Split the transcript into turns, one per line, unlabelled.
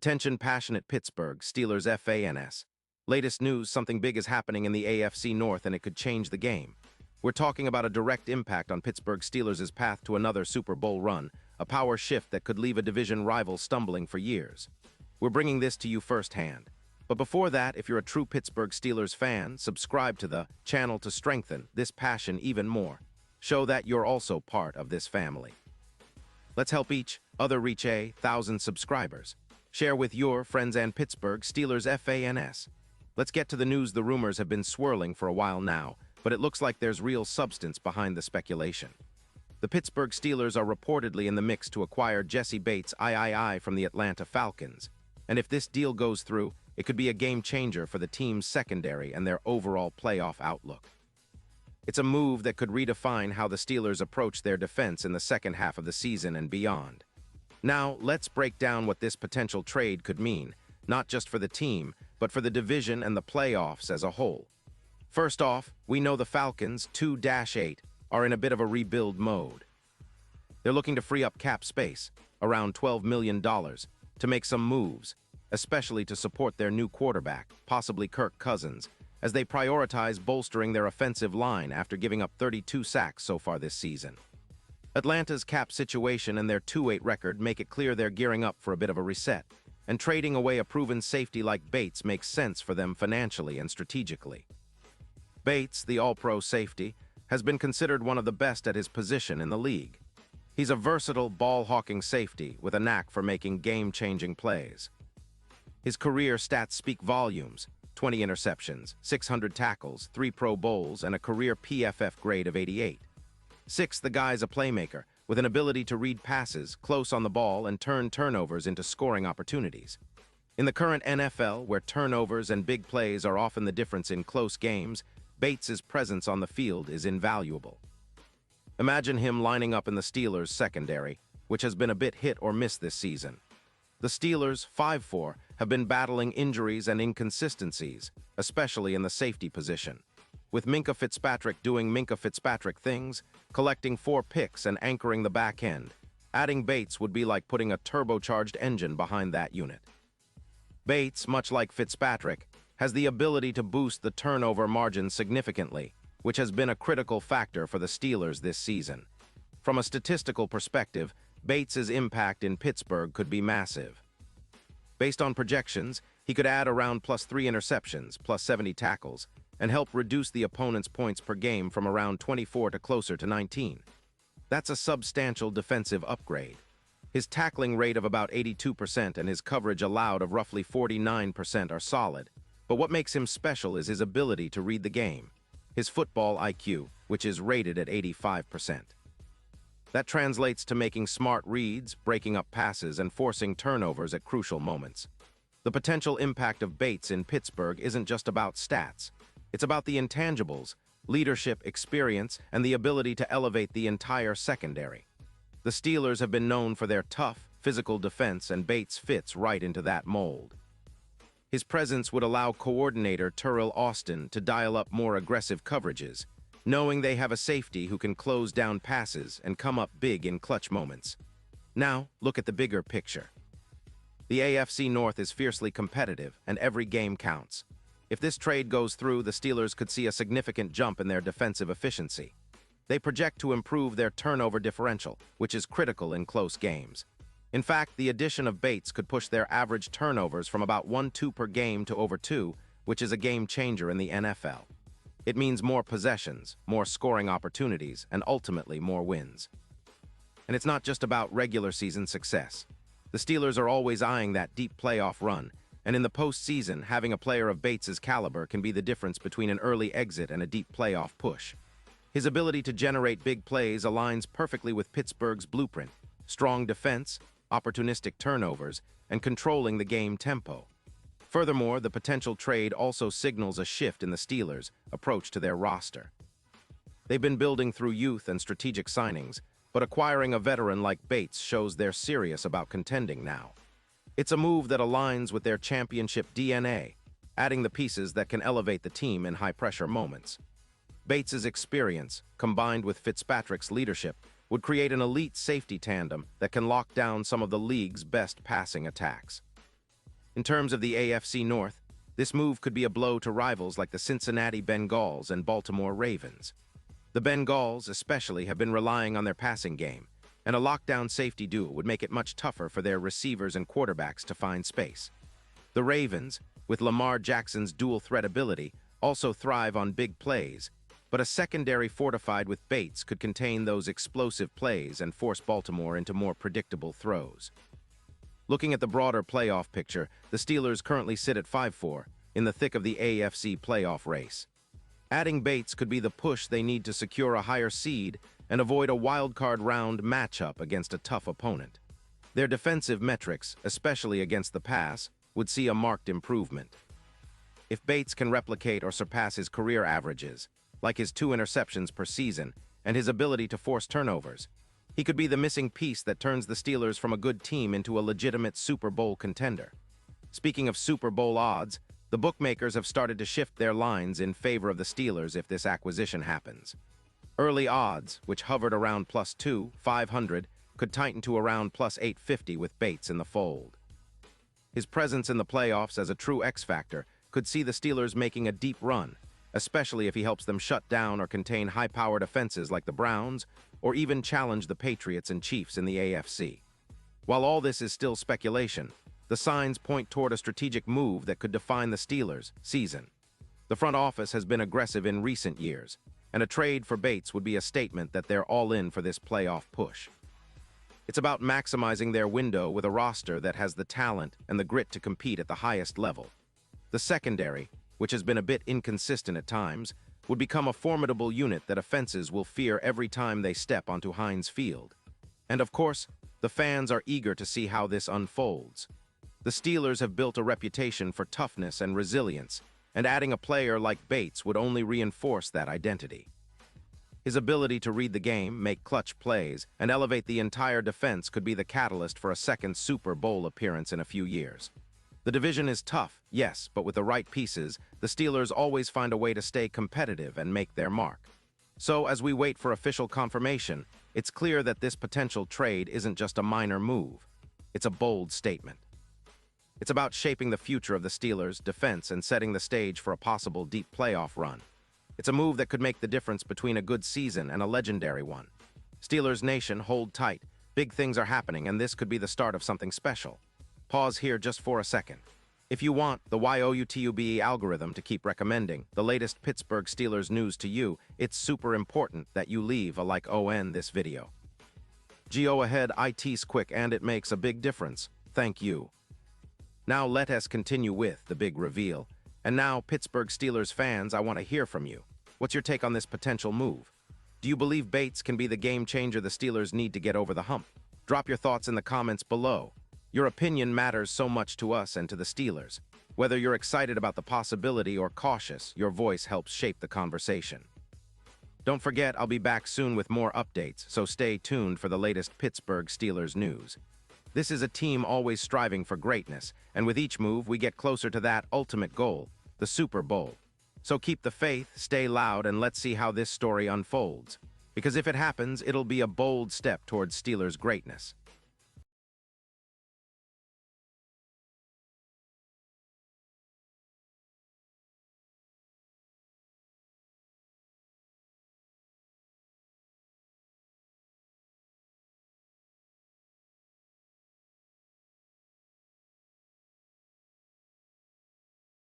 Attention passionate Pittsburgh Steelers fans. Latest news, something big is happening in the AFC North and it could change the game. We're talking about a direct impact on Pittsburgh Steelers' path to another Super Bowl run, a power shift that could leave a division rival stumbling for years. We're bringing this to you firsthand. But before that, if you're a true Pittsburgh Steelers fan, subscribe to the channel to strengthen this passion even more. Show that you're also part of this family. Let's help each other reach 1,000 subscribers. Share with your friends and Pittsburgh Steelers fans. Let's get to the news. The rumors have been swirling for a while now, but it looks like there's real substance behind the speculation. The Pittsburgh Steelers are reportedly in the mix to acquire Jessie Bates from the Atlanta Falcons. And if this deal goes through, it could be a game changer for the team's secondary and their overall playoff outlook. It's a move that could redefine how the Steelers approach their defense in the second half of the season and beyond. Now, let's break down what this potential trade could mean, not just for the team, but for the division and the playoffs as a whole. First off, we know the Falcons, 2-8, are in a bit of a rebuild mode. They're looking to free up cap space, around $12 million, to make some moves, especially to support their new quarterback, possibly Kirk Cousins, as they prioritize bolstering their offensive line after giving up 32 sacks so far this season. Atlanta's cap situation and their 2-8 record make it clear they're gearing up for a bit of a reset, and trading away a proven safety like Bates makes sense for them financially and strategically. Bates, the all-pro safety, has been considered one of the best at his position in the league. He's a versatile, ball-hawking safety with a knack for making game-changing plays. His career stats speak volumes: 20 interceptions, 600 tackles, 3 Pro Bowls, and a career PFF grade of 88. The guy's a playmaker, with an ability to read passes, close on the ball, and turn turnovers into scoring opportunities. In the current NFL, where turnovers and big plays are often the difference in close games, Bates' presence on the field is invaluable. Imagine him lining up in the Steelers' secondary, which has been a bit hit or miss this season. The Steelers, 5-4, have been battling injuries and inconsistencies, especially in the safety position. With Minkah Fitzpatrick doing Minkah Fitzpatrick things, collecting 4 picks and anchoring the back end, adding Bates would be like putting a turbocharged engine behind that unit. Bates, much like Fitzpatrick, has the ability to boost the turnover margin significantly, which has been a critical factor for the Steelers this season. From a statistical perspective, Bates' impact in Pittsburgh could be massive. Based on projections, he could add around +3 interceptions, +70 tackles, and help reduce the opponent's points per game from around 24 to closer to 19. That's a substantial defensive upgrade. His tackling rate of about 82% and his coverage allowed of roughly 49% are solid, but what makes him special is his ability to read the game, his football IQ, which is rated at 85%. That translates to making smart reads, breaking up passes, and forcing turnovers at crucial moments. The potential impact of Bates in Pittsburgh isn't just about stats. It's about the intangibles, leadership, experience, and the ability to elevate the entire secondary. The Steelers have been known for their tough, physical defense, and Bates fits right into that mold. His presence would allow coordinator Terrell Austin to dial up more aggressive coverages, knowing they have a safety who can close down passes and come up big in clutch moments. Now, look at the bigger picture. The AFC North is fiercely competitive, and every game counts. If this trade goes through, the Steelers could see a significant jump in their defensive efficiency. They project to improve their turnover differential, which is critical in close games. In fact, the addition of Bates could push their average turnovers from about 1-2 per game to over 2, which is a game changer in the NFL. It means more possessions, more scoring opportunities, and ultimately more wins. And it's not just about regular season success. The Steelers are always eyeing that deep playoff run, and in the postseason, having a player of Bates' caliber can be the difference between an early exit and a deep playoff push. His ability to generate big plays aligns perfectly with Pittsburgh's blueprint: strong defense, opportunistic turnovers, and controlling the game tempo. Furthermore, the potential trade also signals a shift in the Steelers' approach to their roster. They've been building through youth and strategic signings, but acquiring a veteran like Bates shows they're serious about contending now. It's a move that aligns with their championship DNA, adding the pieces that can elevate the team in high-pressure moments. Bates' experience, combined with Fitzpatrick's leadership, would create an elite safety tandem that can lock down some of the league's best passing attacks. In terms of the AFC North, this move could be a blow to rivals like the Cincinnati Bengals and Baltimore Ravens. The Bengals, especially, have been relying on their passing game, and a lockdown safety duo would make it much tougher for their receivers and quarterbacks to find space. The Ravens, with Lamar Jackson's dual-threat ability, also thrive on big plays, but a secondary fortified with Bates could contain those explosive plays and force Baltimore into more predictable throws. Looking at the broader playoff picture, the Steelers currently sit at 5-4, in the thick of the AFC playoff race. Adding Bates could be the push they need to secure a higher seed and avoid a wildcard round matchup against a tough opponent. Their defensive metrics, especially against the pass, would see a marked improvement. If Bates can replicate or surpass his career averages, like his 2 interceptions per season and his ability to force turnovers, he could be the missing piece that turns the Steelers from a good team into a legitimate Super Bowl contender. Speaking of Super Bowl odds, the bookmakers have started to shift their lines in favor of the Steelers if this acquisition happens. Early odds, which hovered around +500, could tighten to around +850 with Bates in the fold. His presence in the playoffs as a true X-factor could see the Steelers making a deep run, especially if he helps them shut down or contain high-powered offenses like the Browns, or even challenge the Patriots and Chiefs in the AFC. While all this is still speculation, the signs point toward a strategic move that could define the Steelers' season. The front office has been aggressive in recent years, and a trade for Bates would be a statement that they're all in for this playoff push. It's about maximizing their window with a roster that has the talent and the grit to compete at the highest level. The secondary, which has been a bit inconsistent at times, would become a formidable unit that offenses will fear every time they step onto Heinz Field. And of course, the fans are eager to see how this unfolds. The Steelers have built a reputation for toughness and resilience, and adding a player like Bates would only reinforce that identity. His ability to read the game, make clutch plays, and elevate the entire defense could be the catalyst for a second Super Bowl appearance in a few years. The division is tough, yes, but with the right pieces, the Steelers always find a way to stay competitive and make their mark. So, as we wait for official confirmation, it's clear that this potential trade isn't just a minor move. It's a bold statement. It's about shaping the future of the Steelers' defense and setting the stage for a possible deep playoff run. It's a move that could make the difference between a good season and a legendary one. Steelers Nation, hold tight. Big things are happening, and this could be the start of something special. Pause here just for a second. If you want the YOUTUBE algorithm to keep recommending the latest Pittsburgh Steelers news to you, it's super important that you leave a like on this video. Go ahead, it's quick and it makes a big difference. Thank you. Now let us continue with the big reveal. And now, Pittsburgh Steelers fans, I want to hear from you. What's your take on this potential move? Do you believe Bates can be the game changer the Steelers need to get over the hump? Drop your thoughts in the comments below. Your opinion matters so much to us and to the Steelers. Whether you're excited about the possibility or cautious, your voice helps shape the conversation. Don't forget, I'll be back soon with more updates, so stay tuned for the latest Pittsburgh Steelers news. This is a team always striving for greatness, and with each move, we get closer to that ultimate goal, the Super Bowl. So keep the faith, stay loud, and let's see how this story unfolds. Because if it happens, it'll be a bold step towards Steelers greatness.